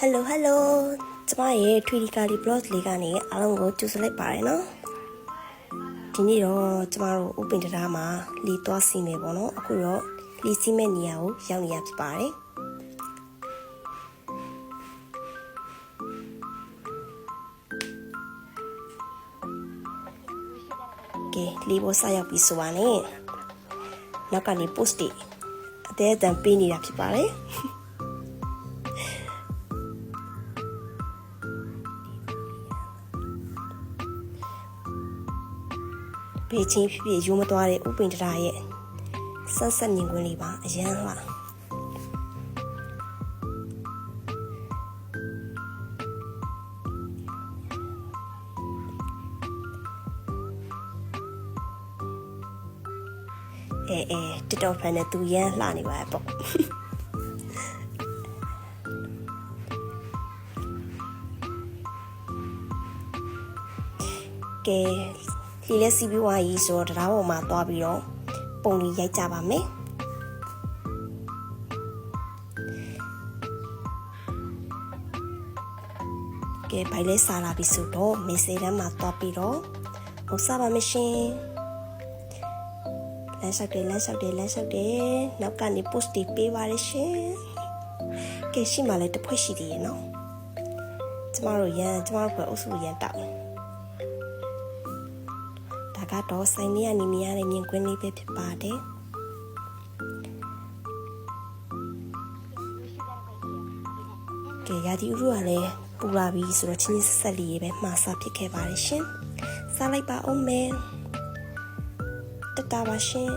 Hello ကျမရဲ့ 3D Kali Blog လေးကနေအားလုံးကိုကြိုဆိုလိုက်ပါတယ်နော်ဒီနေ့တော့ကျမတို့ဥပင်တရားမှာလီသွားစီမယ်ပေါ့နော်အခုတော့လီစီမဲ့နေရာကိုရောက်နေရဖြစ်ပါတယ်ကဲလီဘောစရောက်ပြီဆိုပါနဲ့နောက်ကနေ post တွေအသေးအတန်ပေးနေတာဖြစ်ပါတယ်ဘေးချင်းဖြစ်ယူမသွားတဲ့ဥပင်တရားရဲ့ဆက်ဆက်မြင်ကွင်းလေးပါအရန်လှTikTok ဖန်နဲ့သူရန်လှနေပါပေါ့ကဲလီလက်စီပြီးွားကြီးဆိုတော့တရားပေါ်မှာသွားပြီးတော့ပုံလေးရိုက်ကြပါမယ်ကဲဘိုင်လေးစားလာပြီဆိုတော့မေဆေးတန်းမှာသွားပြီးတော့ဟိုစားပါမရှင်လမ်းလျှောက်တယ်နောက်ကနေ post တွေပေးပါရရှင်ကဲရှိမှလည်းတစ်ဖွဲ့ရှိသေးရဲ့နော်ကျမတို့ဘယ်အုပ်စုရန်တောက်ကတော့ဆိုင်နေရနေမြရတဲ့မြင်ကွင်းလေးပဲဖြစ်ပါတယ်ကဲရာဒီဥရုကလည်းပူလာပြီဆိုတော့ချင်းဆက်ဆက်လေးပဲမှားစားဖြစ်ခဲ့ပါတယ်ရှင်စားလိုက်ပါဦးမယ်တတာပါရှင်